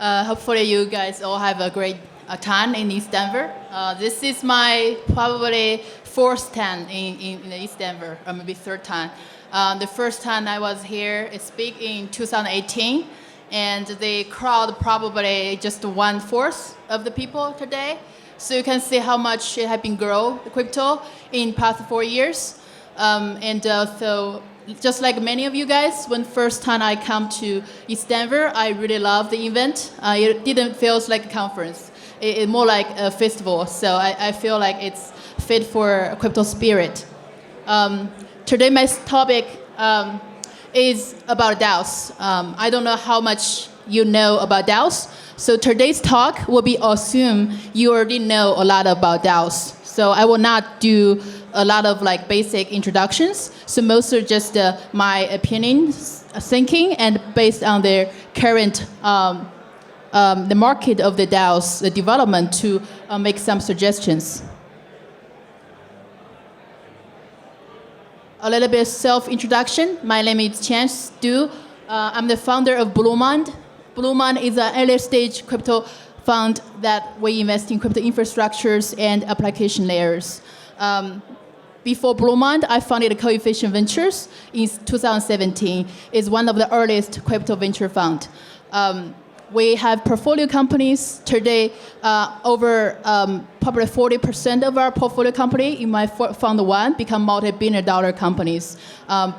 Hopefully you guys all have a great time in East Denver. This is my probably fourth time in East Denver, or maybe third time. The first time I was here, I speak in 2018, and the crowd probably just 1/4 of the people today. So you can see how much it has been grown, the crypto, in past 4 years. So just like many of you guys, when first time I come to East Denver, I really love the event. It didn't feel like a conference. It more like a festival. So I feel like it's fit for crypto spirit. Today my topic is about DAOs. I don't know how much you know about DAOs. So today's talk will be assume you already know a lot about DAOs. So I will not do a lot of like basic introductions. So most are just my opinions, thinking, and based on the current the market of the DAOs, the development, to make some suggestions. A little bit self-introduction. My name is Chen Stu. I'm the founder of Bluemond. Bluemond is an early stage crypto fund that we invest in crypto infrastructures and application layers. Before Bluemond, I founded Coefficient Ventures in 2017. It's one of the earliest crypto venture fund. We have portfolio companies. Today, over probably 40% of our portfolio company in my fund one become multi-billion dollar companies.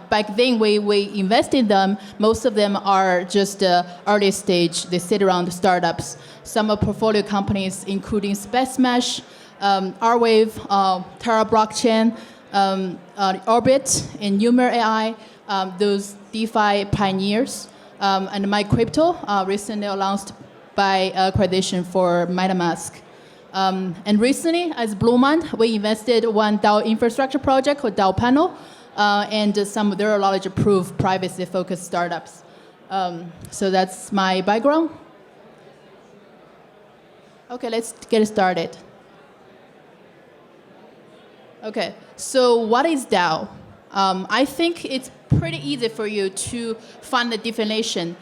Back then, we invested in them. Most of them are just early stage. They sit around startups. Some of portfolio companies, including SpaceMesh, Rwave, Terra Blockchain, Orbit, and Numer AI, those DeFi pioneers. And my crypto recently announced by accreditation for MetaMask. And recently, as Bluemond, we invested one DAO infrastructure project called DAO Panel, and some neurology-proof, privacy-focused startups. So that's my background. Okay, let's get started. Okay, so what is DAO? I think it's pretty easy for you to find the definition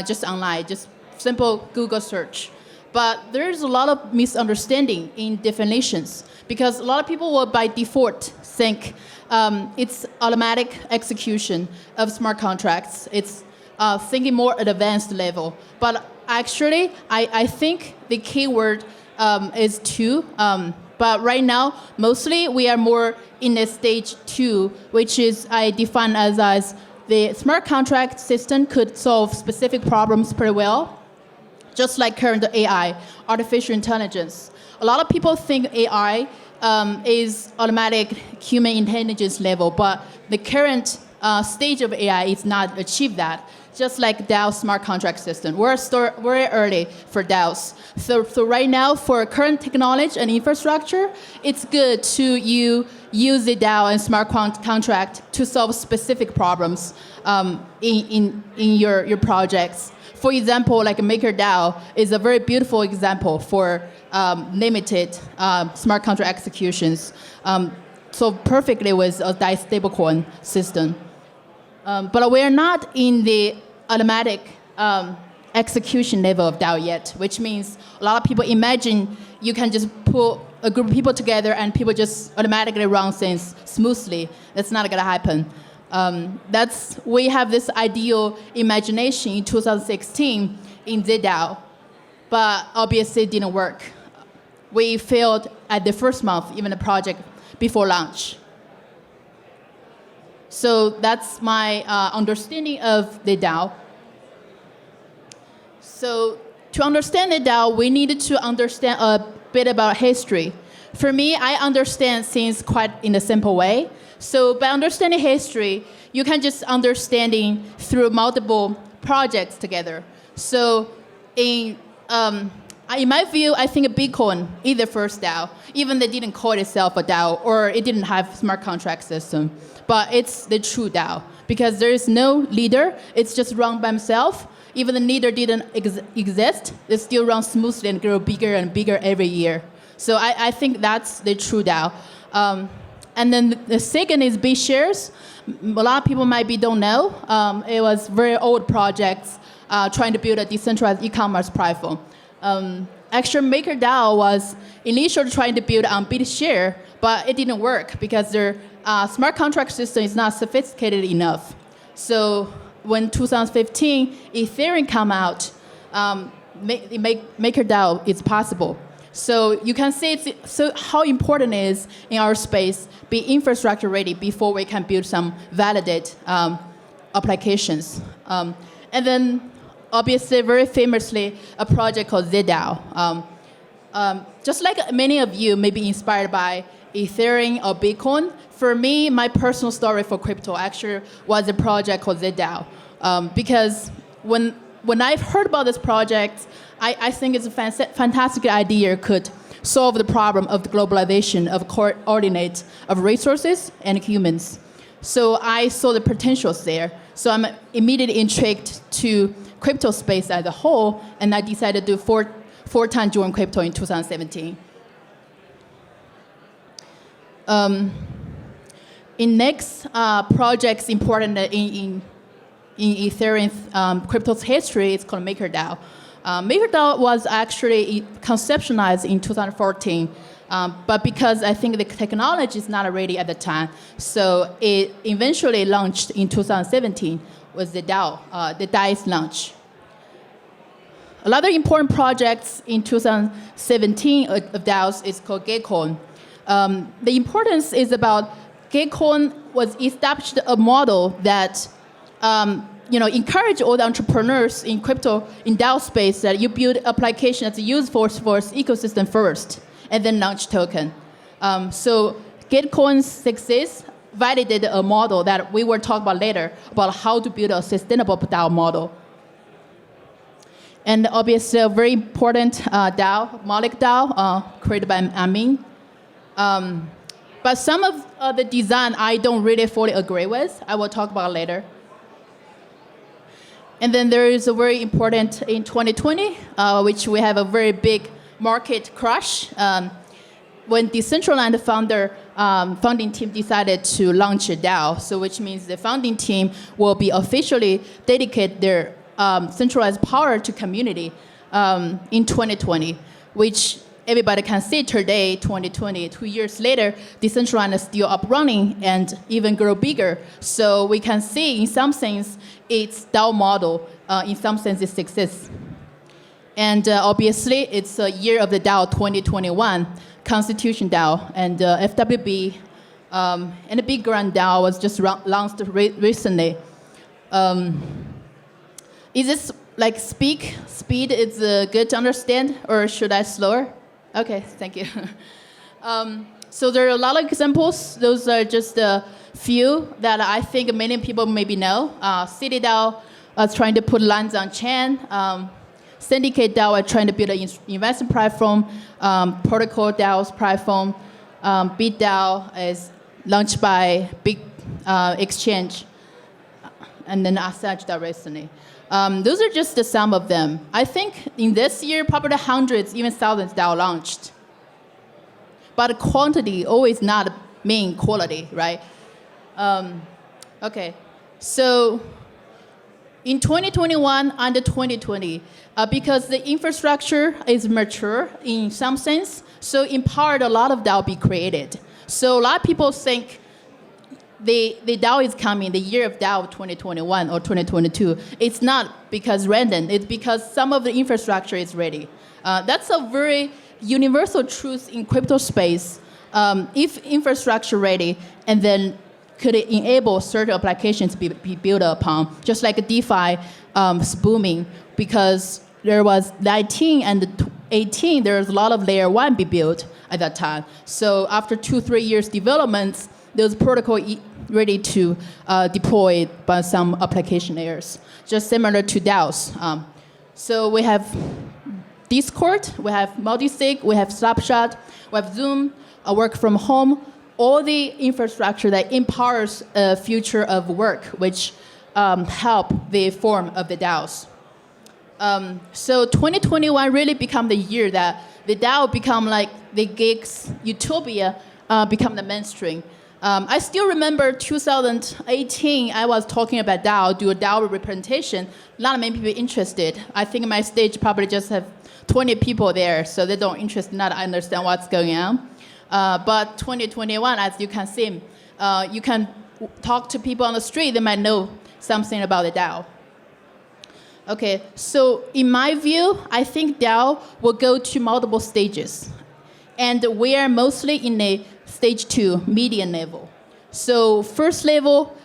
just online, just simple Google search. But there's a lot of misunderstanding in definitions because a lot of people will by default think it's automatic execution of smart contracts. It's thinking more advanced level. But actually, I think the key word is two. But right now, mostly we are more in the stage 2, which is I define as the smart contract system could solve specific problems pretty well, just like current AI, artificial intelligence. A lot of people think AI is automatic human intelligence level, but the current stage of AI is not achieve that. Just like DAO smart contract system. We're very early for DAOs. So right now, for current technology and infrastructure, it's good to use the DAO and smart contract to solve specific problems in your projects. For example, like MakerDAO is a very beautiful example for limited smart contract executions. So perfectly with a DAI stablecoin system. But we're not in the automatic execution level of DAO yet, which means a lot of people imagine you can just put a group of people together and people just automatically run things smoothly. That's not going to happen. We have this ideal imagination in 2016 in the DAO, but obviously it didn't work. We failed at the first month, even the project before launch. So that's my understanding of the DAO. So to understand the DAO, we needed to understand a bit about history. For me, I understand things quite in a simple way. So by understanding history, you can just understanding through multiple projects together. So in my view, I think Bitcoin is the first DAO. Even they didn't call itself a DAO, or it didn't have smart contract system. But it's the true DAO because there is no leader. It's just run by himself. Even the leader didn't exist. It still runs smoothly and grow bigger and bigger every year. So I think that's the true DAO. And then the second is BitShares. A lot of people don't know. It was very old projects trying to build a decentralized e-commerce platform. Actually, MakerDAO was initially trying to build on BitShare, but it didn't work because their smart contract system is not sophisticated enough. So when 2015 Ethereum come out, MakerDAO is possible. So you can see how important it is in our space be infrastructure ready before we can build some validated applications. And then obviously, very famously, a project called DAO. Just like many of you may be inspired by Ethereum or Bitcoin, for me, my personal story for crypto actually was a project called DAO. Because when I've heard about this project, I think it's a fantastic idea could solve the problem of the globalization of coordinate of resources and humans. So I saw the potentials there. So I'm immediately intrigued to crypto space as a whole, and I decided to do full-time join crypto in 2017. In next projects important in Ethereum crypto's history, it's called MakerDAO. MakerDAO was actually conceptualized in 2014, but because I think the technology is not ready at the time, so it eventually launched in 2017 was the DAO, the DICE launch. A lot of important projects in 2017 of DAOs is called Gitcoin. The importance is about Gitcoin was established a model that encourage all the entrepreneurs in crypto, in DAO space, that you build application that's used for ecosystem first, and then launch token. So Gitcoin's success validated a model that we will talk about later, about how to build a sustainable DAO model. And obviously a very important DAO, Malik DAO, created by Amin. But some of the design I don't really fully agree with. I will talk about later. And then there is a very important in 2020, which we have a very big market crash. When Decentraland founding team decided to launch a DAO, so which means the founding team will be officially dedicate their centralized power to community in 2020, which everybody can see today, 2020, 2 years later, Decentraland is still up running and even grow bigger. So we can see in some sense, its DAO model, in some sense, it success. And obviously, it's a year of the DAO 2021, Constitution DAO, and FWB, and the Big Grand DAO was just launched recently. Is this like speed is good to understand, or should I slower? Okay, thank you. So there are a lot of examples. Those are just a few that I think many people maybe know. City DAO is trying to put lines on chain. Syndicate DAO is trying to build an investment platform. Protocol DAO's platform. Bit DAO is launched by Big Exchange. And then Assange DAO recently. Those are just some of them. I think in this year, probably hundreds, even thousands DAO launched. But quantity always not mean quality, right? Okay, so in 2021 and 2020, because the infrastructure is mature in some sense, so in part a lot of DAO be created. So a lot of people think the DAO is coming, the year of DAO 2021 or 2022. It's not because random, it's because some of the infrastructure is ready. That's a very universal truth in crypto space. If infrastructure ready, and then could it enable certain applications to be built upon, just like a DeFi is booming, because there was 19 and 18, there was a lot of layer one be built at that time. So after 2-3 years developments, those protocol ready to deploy by some application layers, just similar to DAOs. So we have Discord, we have multisig, we have Snapshot, we have Zoom, work from home, all the infrastructure that empowers a future of work, which help the form of the DAOs. So 2021 really become the year that the DAO become like the gigs utopia become the mainstream. I still remember 2018, I was talking about DAO, do a DAO representation. Not many people interested. I think my stage probably just have 20 people there, so they don't not understand what's going on. But 2021, as you can see, you can talk to people on the street, they might know something about the DAO. Okay, so in my view, I think DAO will go to multiple stages. And we are mostly in a stage 2, median level. So first level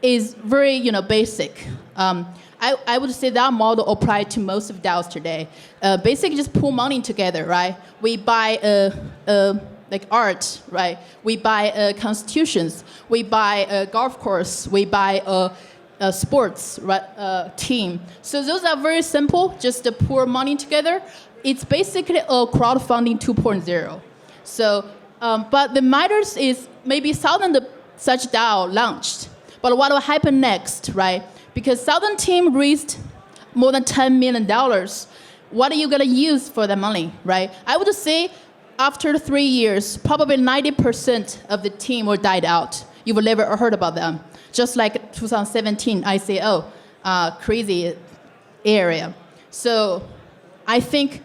is very basic. I would say that model applied to most of DAOs today. Basically just pool money together, right? We buy like art, right? We buy constitutions. We buy a golf course. We buy a sports team. So those are very simple, just to pour money together. It's basically a crowdfunding 2.0. So, but the matters is maybe thousands of such DAO launched. But what will happen next, right? Because Southern team raised more than $10 million. What are you gonna use for the money, right? I would say after 3 years, probably 90% of the team will died out. You've never heard about them. Just like 2017 ICO, crazy area. So I think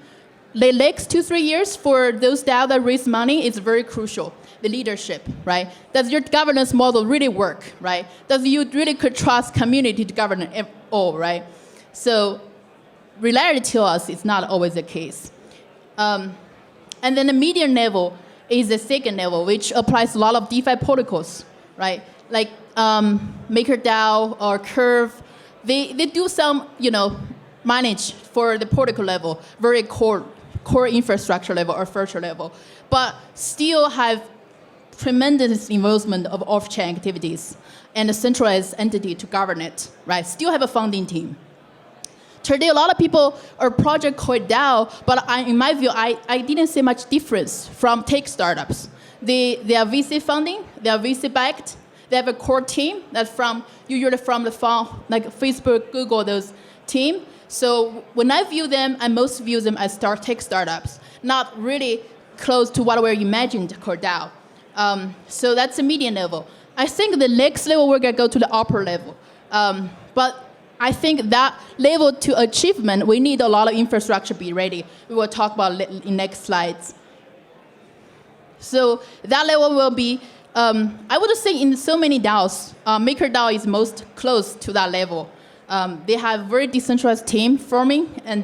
the next 2-3 years for those DAO that raise money is very crucial. The leadership, right? Does your governance model really work, right? Does you really could trust community to govern all, right? So reality to us is not always the case. And then the median level is the second level, which applies a lot of DeFi protocols, right? Like MakerDAO or Curve, they do some, manage for the protocol level, very core infrastructure level or virtual level, but still have tremendous involvement of off-chain activities and a centralized entity to govern it, right? Still have a founding team. Today, a lot of people are project called DAO, but in my view, I didn't see much difference from tech startups. They are VC funding, they are VC backed, they have a core team that's usually from the fund, like Facebook, Google, those team. So when I view them, I most view them as tech startups, not really close to what we imagined called DAO. So that's the median level. I think the next level, we're going to go to the upper level. But I think that level to achievement, we need a lot of infrastructure to be ready. We will talk about it in next slides. So that level will be, I would say in so many DAOs, MakerDAO is most close to that level. They have very decentralized team forming, and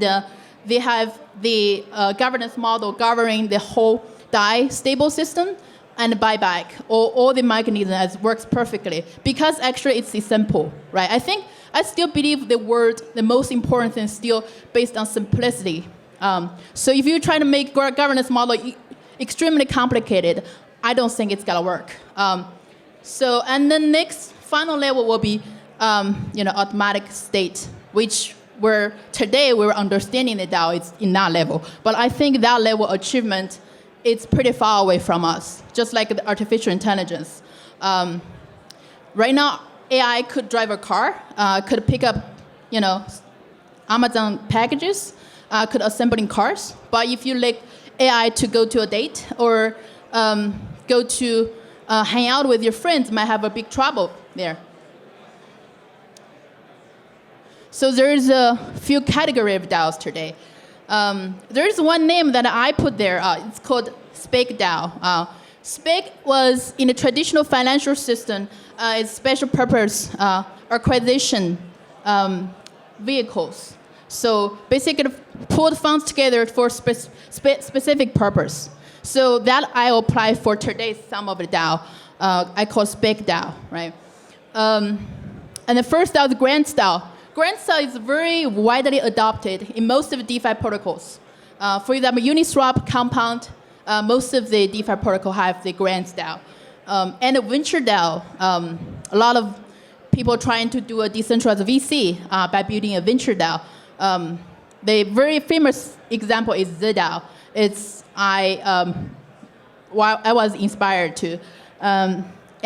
they have the governance model governing the whole DAI stable system and buyback, all the mechanism as works perfectly, because actually it's simple, right? I still believe the most important thing is still based on simplicity. So if you try to make governance model extremely complicated, I don't think it's gonna work. And the next final level will be, automatic state, which today we're understanding the DAO is in that level. But I think that level achievement, it's pretty far away from us, just like the artificial intelligence. Right now, AI could drive a car, could pick up, Amazon packages, could assembling cars. But if you like AI to go to a date or go to hang out with your friends, might have a big trouble there. So there's a few categories of DAOs today. There's one name that I put there. It's called Spec DAO. Spec was in the traditional financial system, it's special purpose acquisition vehicles. So basically, pulled funds together for specific purpose. So that I apply for today's some of the DAO. I call Spec DAO, right? And the first DAO is Grant DAO. Grant DAO is very widely adopted in most of the DeFi protocols. For example, Uniswap, Compound, most of the DeFi protocol have the Grant DAO. And a Venture DAO, a lot of people trying to do a decentralized VC by building a Venture DAO. The very famous example is the DAO. I was inspired to.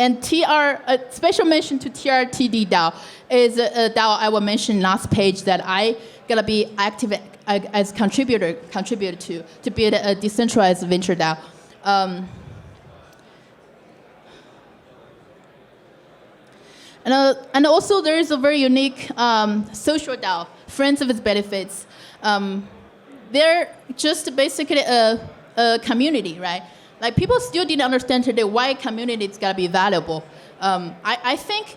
And a special mention to TRTD DAO is a DAO I will mention last page that I gonna be active as contributor to build a decentralized venture DAO. And also there is a very unique social DAO, Friends of its Benefits. They're just basically a community, right? Like people still didn't understand today why community is gotta be valuable. I think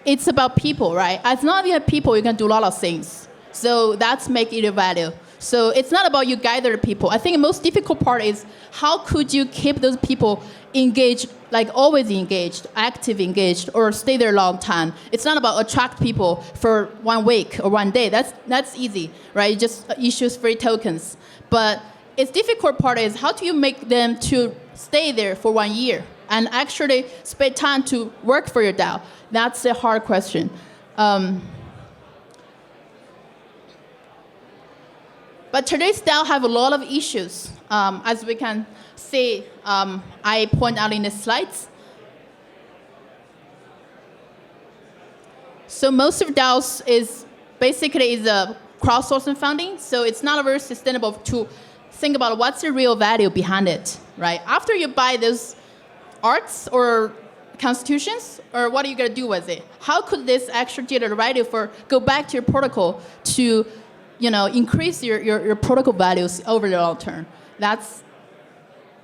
it's about people, right? As long as you have people, you can do a lot of things. So that's make it a value. So it's not about you gather people. I think the most difficult part is how could you keep those people engaged, like always engaged, active engaged, or stay there a long time. It's not about attract people for 1 week or 1 day. That's easy, right? You just issues free tokens. But its difficult part is how do you make them to stay there for 1 year and actually spend time to work for your DAO? That's a hard question. But today's DAO have a lot of issues. As we can see, I point out in the slides. So most of DAOs is basically a crowdsourcing funding. So it's not very sustainable to think about what's the real value behind it, right? After you buy those arts or constitutions, or what are you gonna do with it? How could this actually generate value for go back to your protocol to increase your protocol values over the long term? That's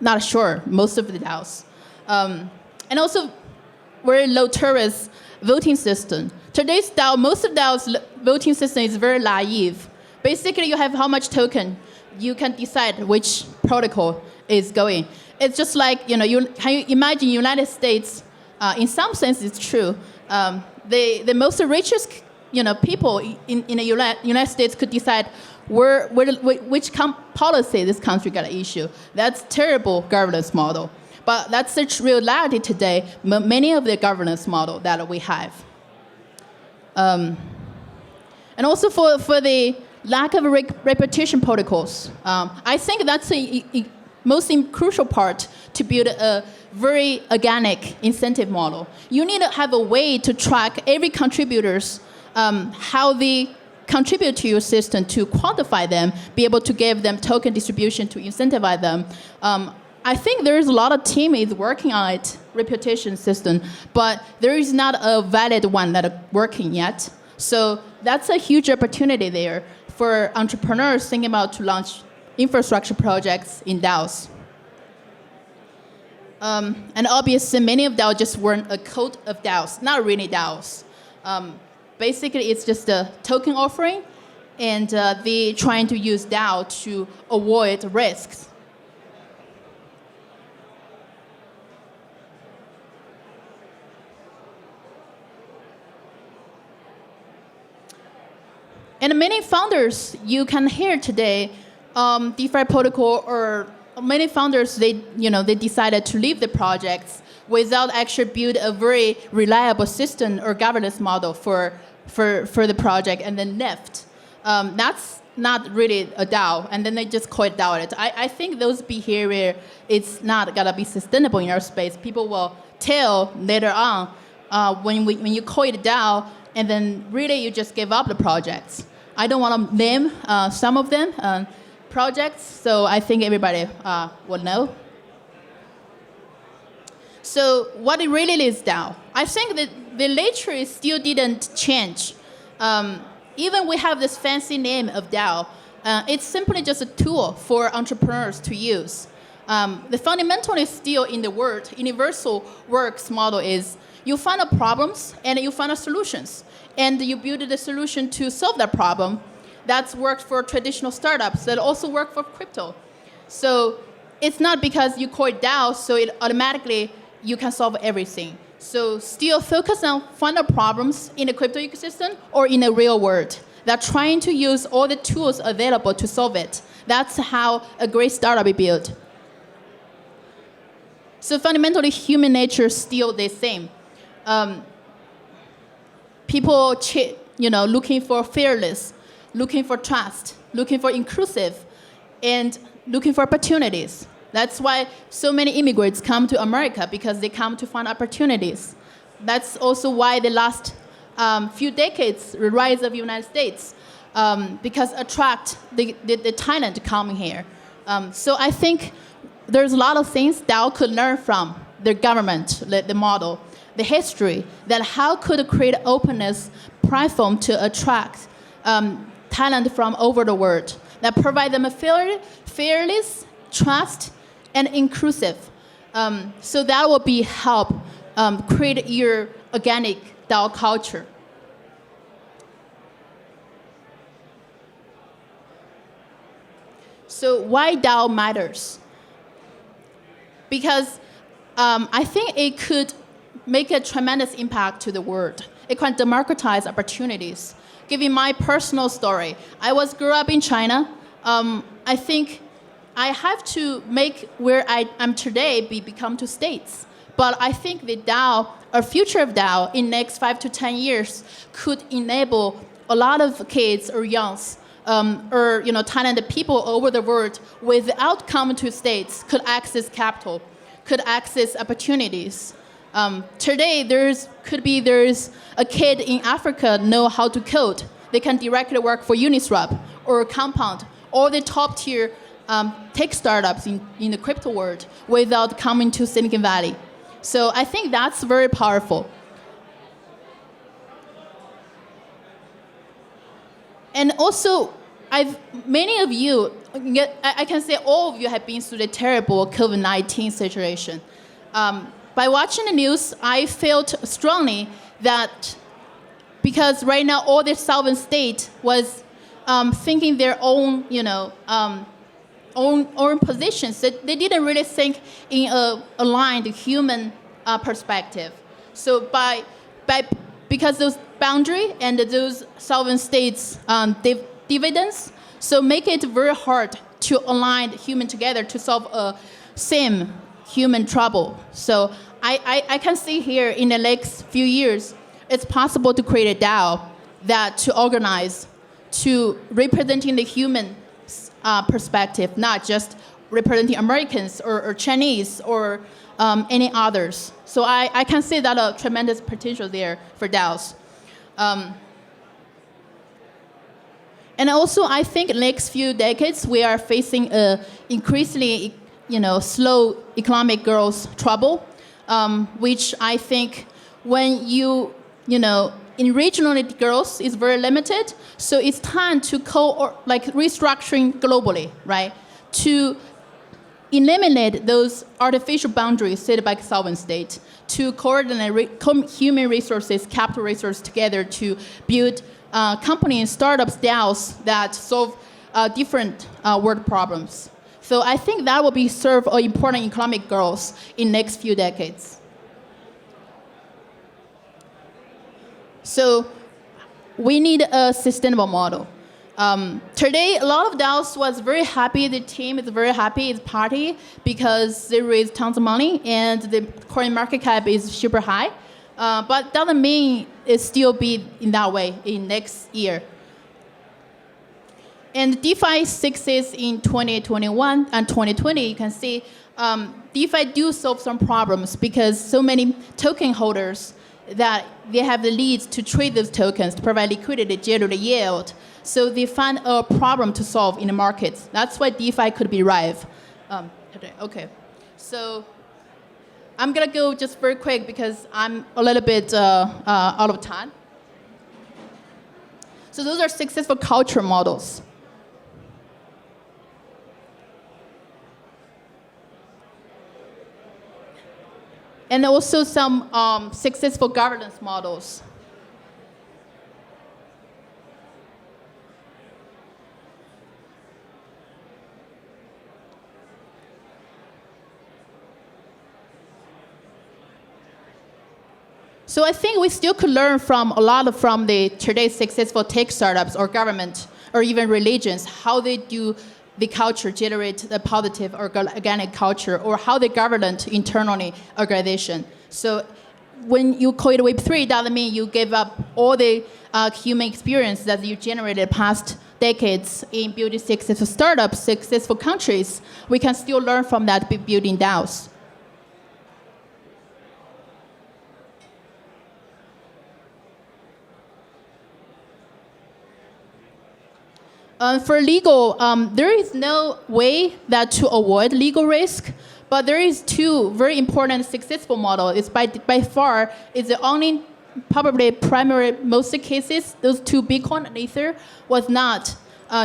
not sure, most of the DAOs. And also, very low tolerance voting system. Today's DAO, most of DAO's voting system is very naive. Basically, you have how much token, you can decide which protocol is going. It's just like, can you imagine United States, in some sense it's true, the most richest people in the United States could decide which policy this country got to issue. That's terrible governance model. But that's the reality today, many of the governance model that we have. And also for the lack of repetition protocols, I think that's the most crucial part to build a very organic incentive model. You need to have a way to track every contributor's how they contribute to your system, to quantify them, be able to give them token distribution to incentivize them. I think there is a lot of team is working on it, reputation system, but there is not a valid one that is working yet. So that's a huge opportunity there for entrepreneurs thinking about to launch infrastructure projects in DAOs. And obviously, many of DAOs just weren't a code of DAOs, not really DAOs. Basically, it's just a token offering, and they trying to use DAO to avoid risks. And many founders you can hear today, DeFi protocol, or many founders they decided to leave the projects without actually build a very reliable system or governance model for the project, and then left. That's not really a DAO, and then they just call it DAO. I think those behavior it's not gonna be sustainable in our space. People will tell later on when you call it DAO, and then really you just give up the projects. I don't want to name some of them projects, so I think everybody will know. So what it really is DAO? I think that the literature still didn't change. Even we have this fancy name of DAO, it's simply just a tool for entrepreneurs to use. The fundamental is still in the word. Universal works model is you find the problems and you find the solutions. And you build the solution to solve that problem. That's worked for traditional startups that also work for crypto. So it's not because you call it DAO, so it automatically you can solve everything. So still focus on find the problems in the crypto ecosystem or in the real world. They're trying to use all the tools available to solve it. That's how a great startup is built. So fundamentally, human nature is still the same. People, looking for fearless, looking for trust, looking for inclusive, and looking for opportunities. That's why so many immigrants come to America, because they come to find opportunities. That's also why the last few decades, the rise of the United States, because attract the talent coming here. So I think there's a lot of things DAO could learn from the government, the model. the history that how could create openness platform to attract talent from over the world that provide them a fearless, trust, and inclusive. So that will be help create your organic DAO culture. So why DAO matters? Because I think it could make a tremendous impact to the world. It can democratize opportunities. Giving my personal story, I grew up in China. I think I have to make where I am today become two states. But I think the DAO, or future of DAO, in next 5 to 10 years, could enable a lot of kids or youngs or talented people over the world without coming to states could access capital, could access opportunities. Today, there's a kid in Africa know how to code. They can directly work for Uniswap or Compound or the top tier tech startups in the crypto world without coming to Silicon Valley. So I think that's very powerful. And also, many of you, I can say all of you have been through the terrible COVID-19 situation. By watching the news, I felt strongly that because right now all the sovereign state was thinking their own, own positions. They didn't really think in a aligned human perspective. So because those boundary and those sovereign states dividends, so make it very hard to align human together to solve a same human trouble. So I can see here in the next few years, it's possible to create a DAO that to organize, to representing the human perspective, not just representing Americans or Chinese or any others. So I can see that a tremendous potential there for DAOs. And also, I think next few decades, we are facing a increasingly slow economic growth trouble, which I think when in regional growth is very limited, so it's time to restructuring globally, right? To eliminate those artificial boundaries set by sovereign state, to coordinate human resources, capital resources together to build companies, startups, DAOs that solve different world problems. So I think that will serve an important economic growth in next few decades. So we need a sustainable model. Today, a lot of DAOs was very happy. The team is very happy. It's party because they raised tons of money and the current market cap is super high. But doesn't mean it still be in that way in next year. And DeFi success in 2021 and 2020, you can see DeFi do solve some problems because so many token holders that they have the leads to trade those tokens to provide liquidity, generate yield. So they find a problem to solve in the markets. That's why DeFi could be rife today. Okay, so I'm gonna go just very quick because I'm a little bit out of time. So those are successful culture models. And also some successful governance models. So I think we still could learn from the today's successful tech startups or government or even religions, how they do the culture generate the positive or organic culture, or how they govern internally organization. So when you create Web3, doesn't mean you give up all the human experience that you generated past decades in building successful startups, successful countries. We can still learn from that building DAOs. For legal, there is no way that to avoid legal risk, But there is two very important successful model. It's by far is the only probably primary most cases. Those two, Bitcoin and Ether, was not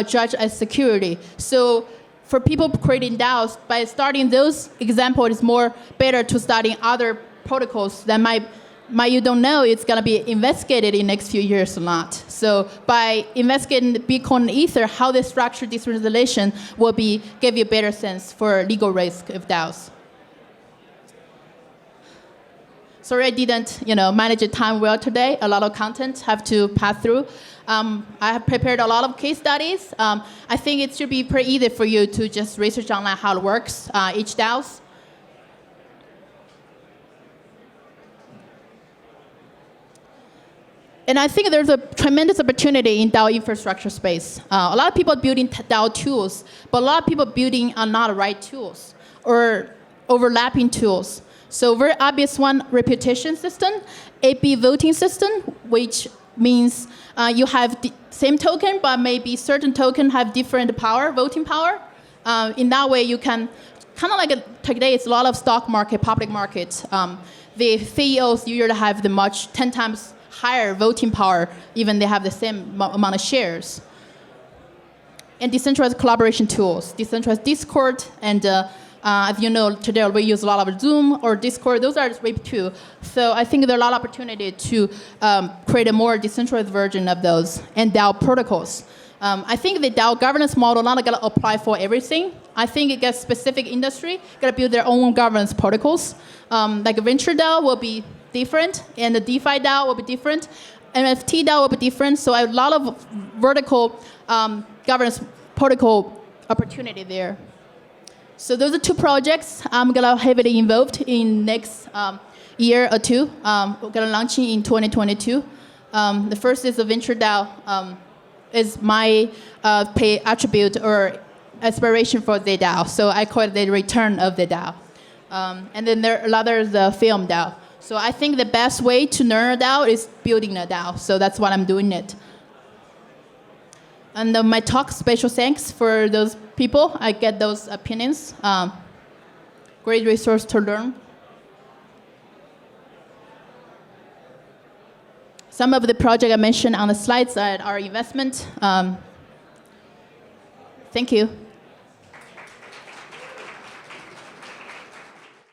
judged as security. So for people creating DAOs, by starting those examples, it's more better to studying other protocols that might you don't know it's going to be investigated in the next few years or not. So by investigating the Bitcoin and Ether, how they structure decentralization will give you a better sense for legal risk of DAOs. Sorry I didn't manage the time well today. A lot of content have to pass through. I have prepared a lot of case studies. I think it should be pretty easy for you to just research online how it works, each DAOs. And I think there's a tremendous opportunity in DAO infrastructure space. A lot of people are building DAO tools, but a lot of people building are not the right tools or overlapping tools. So very obvious one, reputation system, AP voting system, which means you have the same token, but maybe certain token have different power, voting power. In that way, you can, kind of like today, it's a lot of stock market, public market. The CEOs usually have the 10 times higher voting power, even they have the same amount of shares. And decentralized collaboration tools, decentralized Discord, and as you know, today we use a lot of Zoom or Discord. Those are Web 2. So I think there's a lot of opportunity to create a more decentralized version of those and DAO protocols. I think the DAO governance model not going to apply for everything. I think it gets specific industry, got to build their own governance protocols. Like a venture DAO will be different, and the DeFi DAO will be different. NFT DAO will be different. So a lot of vertical governance protocol opportunity there. So those are two projects I'm going to heavily involved in next year or two. We're going to launch in 2022. The first is a venture DAO. Is my pay attribute or aspiration for the DAO. So I call it the return of the DAO. And then there are others, the film DAO. So I think the best way to learn a DAO is building a DAO. So that's what I'm doing it. And my talk, special thanks for those people. I get those opinions. Great resource to learn. Some of the projects I mentioned on the slides are our investment. Thank you.